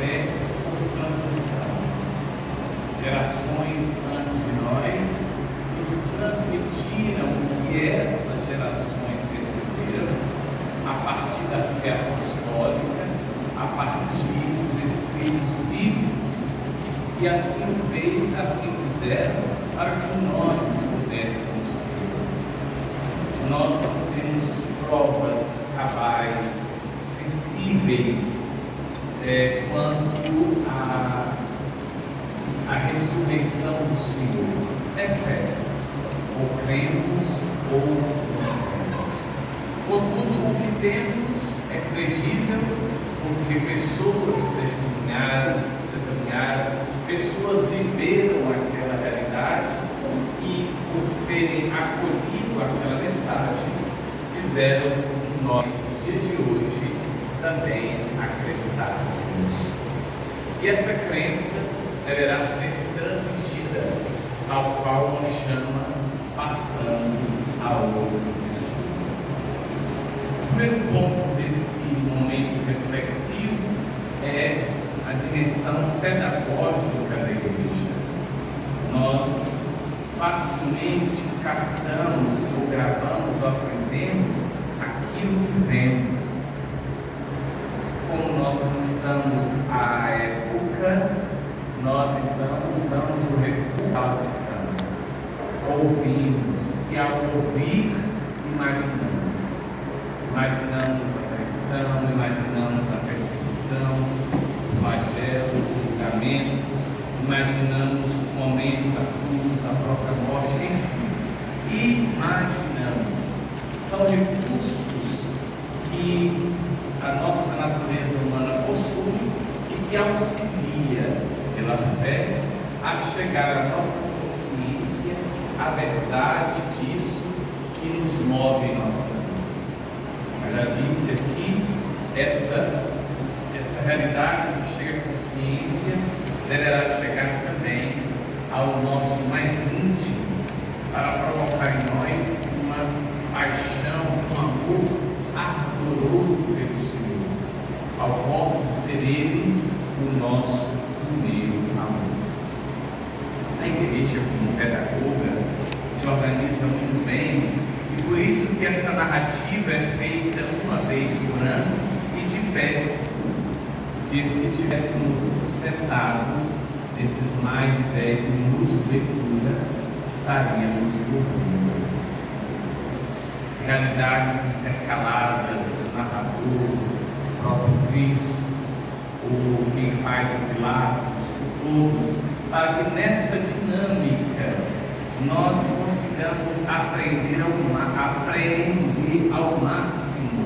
fé por transmissão. Gerações antes de nós nos transmitiram o que essas gerações receberam a partir da fé apostólica, a partir dos escritos bíblicos, e assim veio, assim fizeram, para que nós pudéssemos ter. Nós não temos provas cabais, sensíveis, quanto à ressurreição do Senhor. É fé, ou cremos ou não cremos. Contudo, o que temos é credível, porque pessoas testemunharam, pessoas viveram aquela realidade e, por terem acolhido aquela mensagem, fizeram com que nós, nos dias de hoje, também acreditássemos. E essa crença deverá ser transmitida, tal qual nos chama, passando a outra pessoa. O primeiro ponto desse momento reflexivo é a dimensão pedagógica da igreja. Nós facilmente captamos, ou gravamos, ou aprendemos aquilo que vemos. Como nós não estamos à época, nós então usamos o recurso da audição. Ouvimos, e ao ouvir, imaginamos. Imaginamos a traição, imaginamos a perseguição, o flagelo, o julgamento, imaginamos o momento da cruz, a própria morte, enfim. Imaginamos. São recursos que a nossa natureza humana possui e que auxilia pela fé a chegar à nossa consciência a verdade disso que nos move em nossa vida. Eu já disse aqui, essa realidade que chega à consciência deverá chegar também ao nosso mais íntimo, para provocar em nós uma paixão, um amor ardoroso pelo Senhor, ao ponto de ser Ele o nosso primeiro amor. A igreja, como pedagoga, se organiza muito bem, e por isso que essa narrativa é feita uma vez por ano e de pé, que se estivéssemos sentados nesses mais de 10 minutos de leitura, estaríamos dormindo. Realidades intercaladas, o narrador, o próprio Cristo, ou quem faz o Pilatos, todos, para que nessa dinâmica nós consigamos aprender ao máximo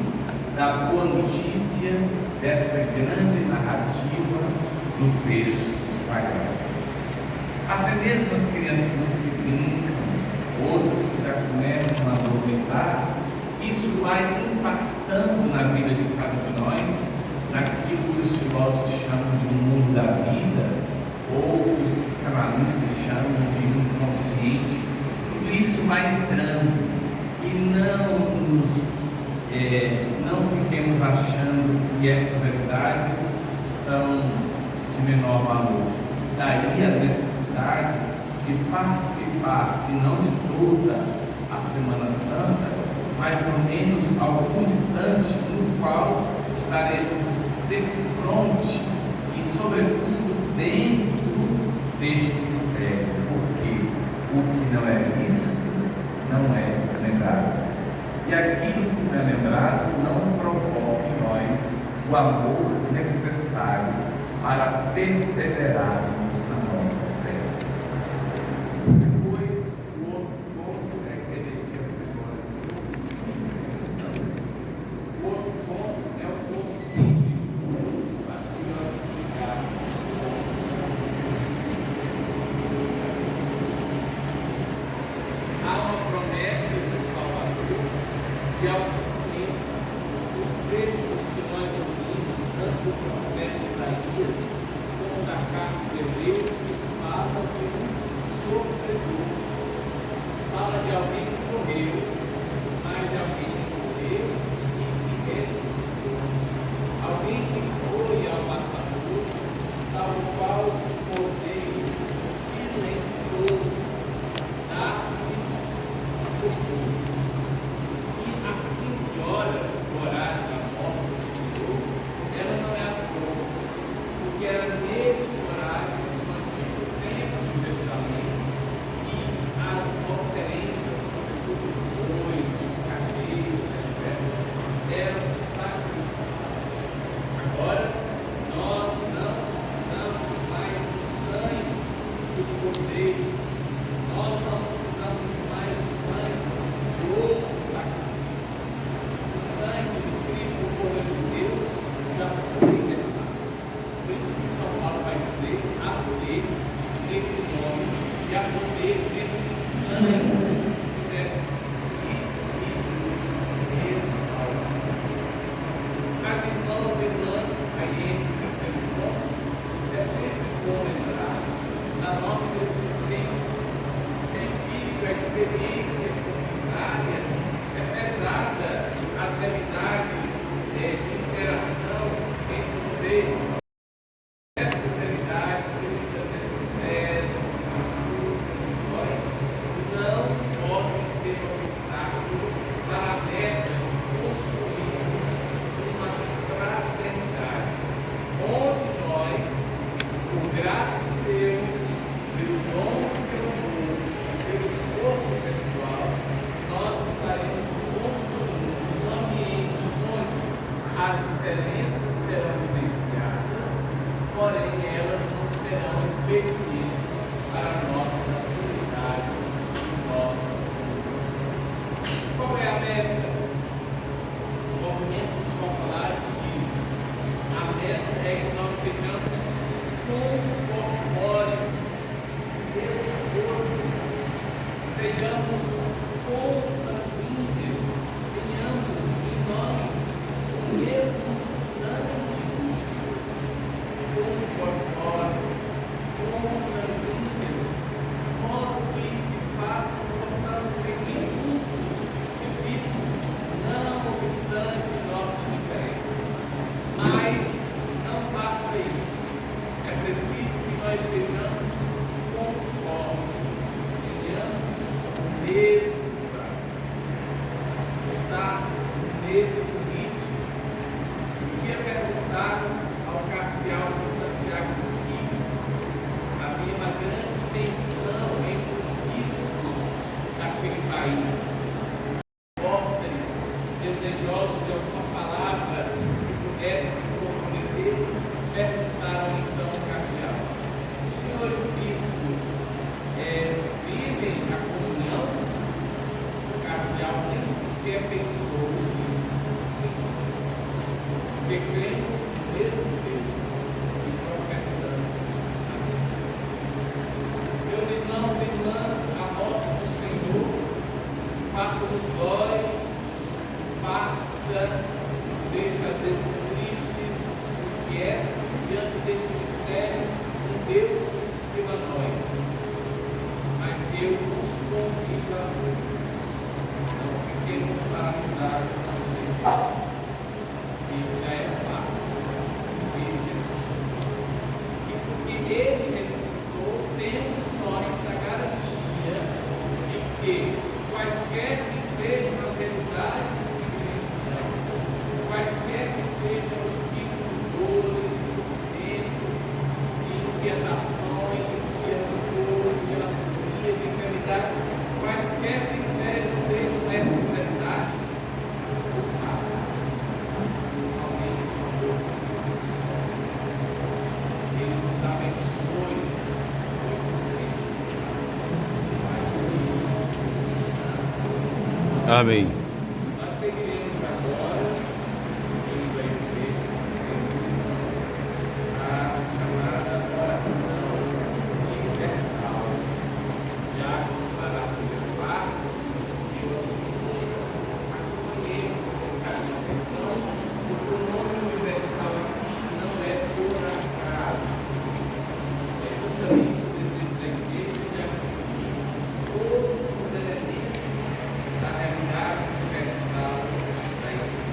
da boa notícia dessa grande narrativa do texto sagrado. Até mesmo as crianças que brincam, outras que já começam a dormitar, isso vai impactando na vida de cada de nós, naquilo que os filósofos chamam de mundo da vida, ou os psicanalistas chamam de inconsciente. Tudo isso vai entrando, e não fiquemos achando que essas verdades são de menor valor. Daí a necessidade de participar, se não de toda a Semana Santa, mas ao menos algum instante no qual estaremos de frente e, sobretudo, dentro deste mistério, porque o que não é visto não é lembrado. E aquilo que não é lembrado não provoca em nós o amor necessário para perseverarmos na nossa fé. Depois, o outro ponto é que ele tinha o outro ponto é o ponto bíblico. Acho que eu vou explicar. Há uma promessa do Salvador e ao cumprir os textos que nós ouvimos, tanto do profeta Isaías como da carta de Hebreus, nos fala de um sofredor, nos fala de alguém que morreu, mas de alguém que morreu e que ressuscitou, alguém que foi ao matador diferenças serão vivenciadas, porém elas não serão impedimento para a nossa unidade e nossa comunidade. Qual é a meta? O movimento dos populares diz: a meta é que nós sejamos concorpóreos, sejamos consanguíneos, tenhamos em nós o mesmo sangue do Senhor, concorpóreos, consanguíneos, de modo que de fato possamos seguir juntos, repito, não obstante nossa diferença. Mas não basta isso, é preciso que nós sejamos conformes, tenhamos o mesmo coração, usar o mesmo ritmo. Um dia perguntaram ao cardeal de Santiago do Chile, havia uma grande tensão entre os bispos daquele país, repórteres desejosos de alguma palavra que pudesse comprometer, perguntaram então ao cardeal: os senhores bispos vivem a comunhão? O cardeal nem sequer pensou nisso. Sim, porque cremos no mesmo Deus e professamos a mesma. Meus irmãos e irmãs, a morte do Senhor farta-nos glória, nos farta, nos deixa às vezes tristes, inquietos diante deste mistério, um Deus que inspira a nós. Mas Deus nos convida a todos. Não fiquemos paralisados na sua história. E já é fácil, porque Ele ressuscitou. E porque Ele ressuscitou, temos nós a garantia de que, quaisquer que sejam as realidades que vivenciamos, quaisquer que sejam os tipos de dores, de sofrimentos, de inquietações, de rancor, de alegria, de enfermidade, quaisquer que sejam essas realidades, o paz, somente o amor de Deus. Ele nos abençoe, hoje sempre. Amém. Nós seguiremos agora, seguindo aí o texto, a chamada oração universal. Já para a primeira parte, eu acolhemos a atenção, o pronome universal aqui não é por acaso. É justamente o desejo da igreja de atingir todos os elementos da realidade universal da igreja.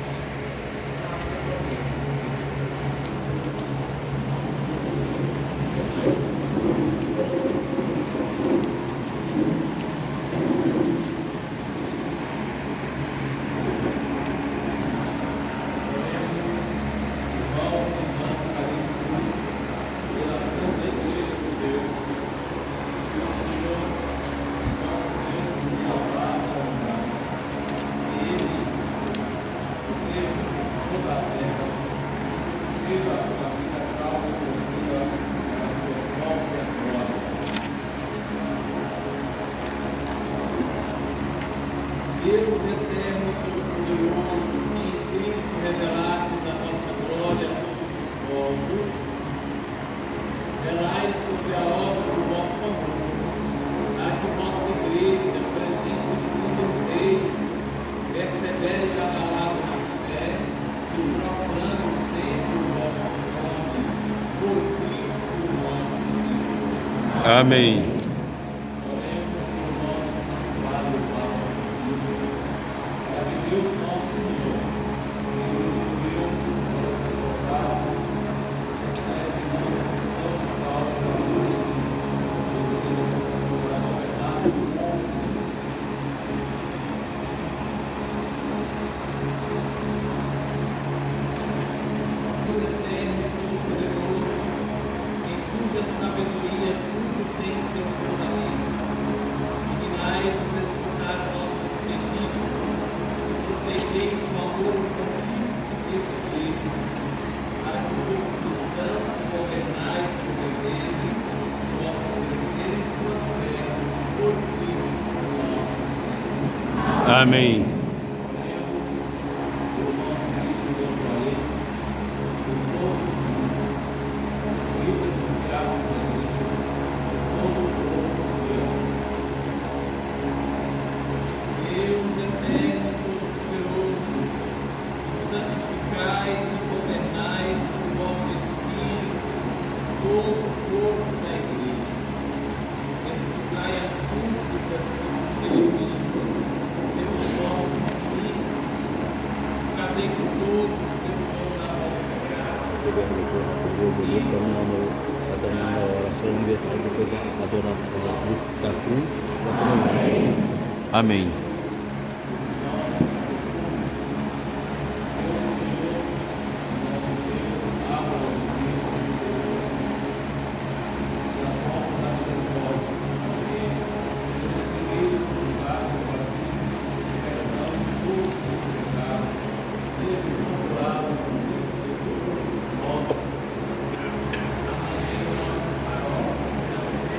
Deus eterno e todo-poderoso, que em Cristo revelastes a vossa glória a todos os povos, velai sobre a obra do vosso amor, a que vossa igreja, presente no mundo inteiro, persevere abalada na fé e procurando sempre o vosso nome, por Cristo nosso Senhor. Amém. Sabedoria, tudo tem seu Amém. Amém.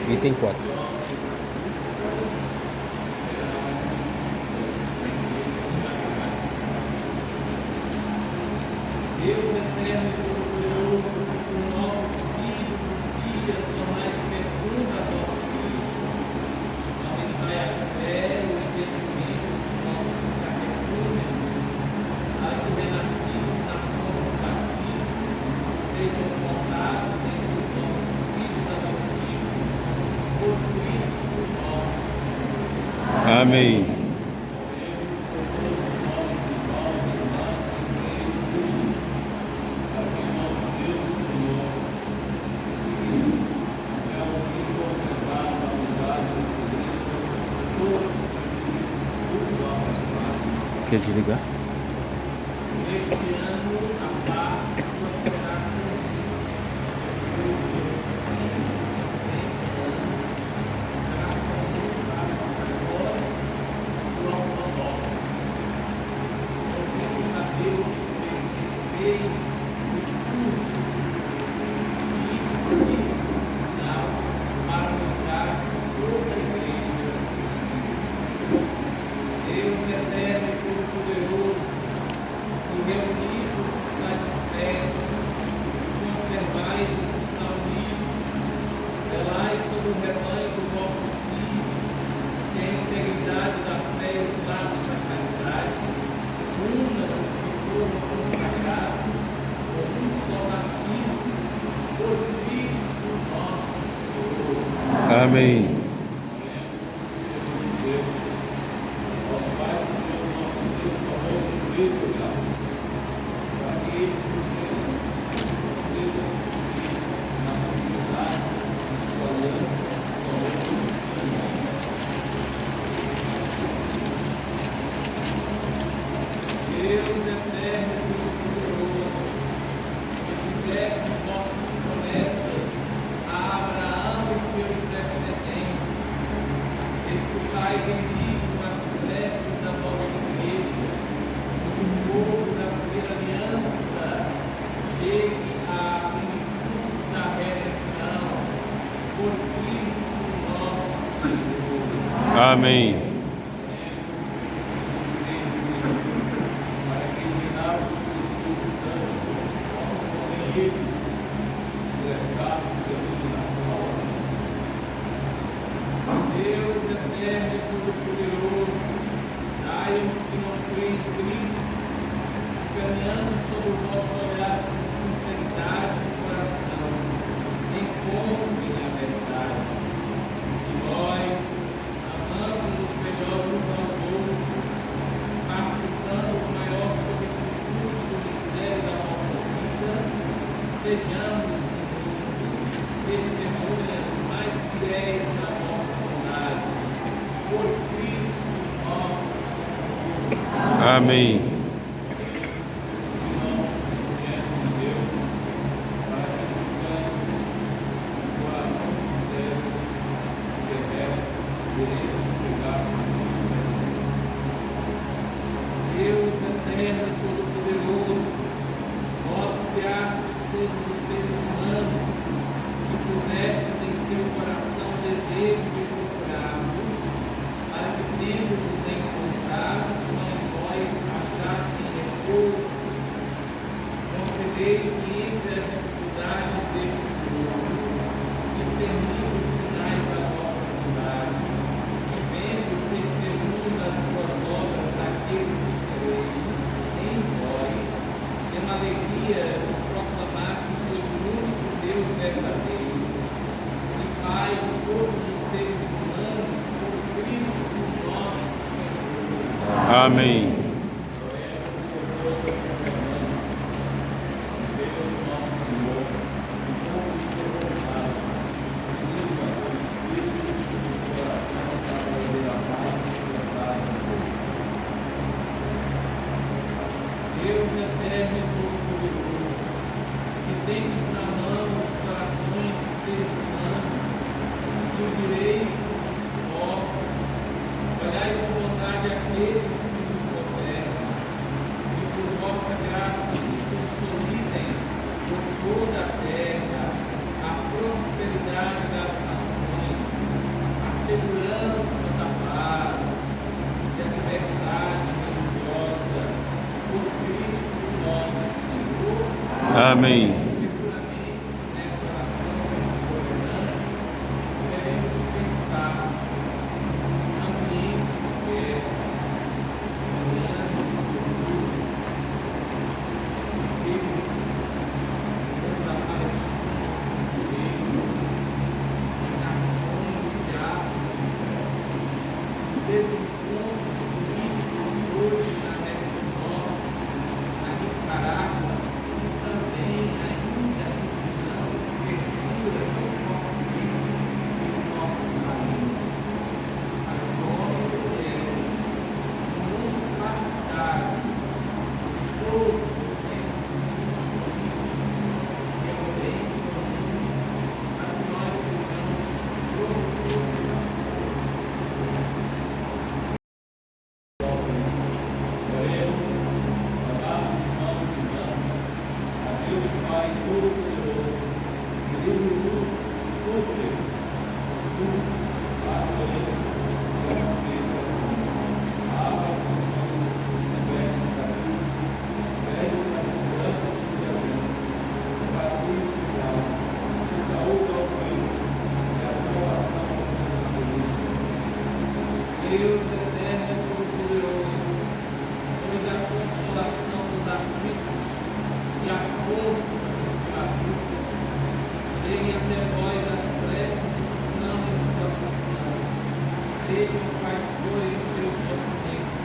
Item 4. Deus eterno e todo-poderoso, por nossos filhos e filhas, tornais fecunda a vossa igreja. Aumentai a fé e o entendimento dos nossos catecúmenos, para que, renascidos na força do batismo, sejam contados entre os nossos filhos adotivos, por Cristo nosso Senhor. Amém. Quer desligar? Este ano a paz prosperará Amém. Amém. Deus eterno e todo-poderoso, dai-nos que não creem em Cristo, caminhando sob o vosso olhar com sinceridade no coração, encontrem a verdade. E nós, amando-nos melhor uns aos outros, participando com maior solicitude do mistério da nossa vida, sejamos testemunhas mais fiéis da nossa bondade, por Cristo nosso Senhor. Amém. Deus eterno e todo-poderoso, vós criastes todos os seres humanos e pusestes em seu coração desejo de procurar-vos, para que tendo-vos encontrados, entre as dificuldades deste mundo, discernir os sinais da vossa bondade, vivendo o testemunho das tuas obras daqueles que creem em vós, tendo a alegria de proclamar que sois o único Deus verdadeiro e Pai de todos os seres humanos, por Cristo nosso Senhor. Amém. Deus eterno e todo-poderoso, que tendes na mão os corações dos seres humanos e os direitos dos povos, olhai com bondade aqueles que vos governam, e por vossa graça se consolidem por toda a terra a prosperidade das nações, a segurança da paz e a liberdade religiosa, por Cristo nosso Senhor. Amém. Seguramente, nesta oração dos governantes, devemos pensar nos ambientes de guerra, grandes produtos, aqueles da Palestina, em nações de África, desencontros políticos hoje na América do Norte, na Nicarágua, e também ainda a divisão que perdura tão fortemente em nosso país. Mas nós queremos um mundo partidário, todos os tempos políticos, violento, para que nós sejamos produtores da Deus eterno e todo-poderoso, pois a consolação dos aflitos e a força dos que habitam, cheguem até vós as preces que não em sua aflição, sejam quais forem os seus sofrimentos,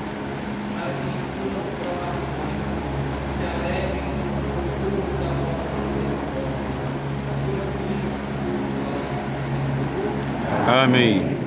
para que em suas provações se alegrem no futuro da vossa misericórdia. Por Cristo nosso Senhor. Amém.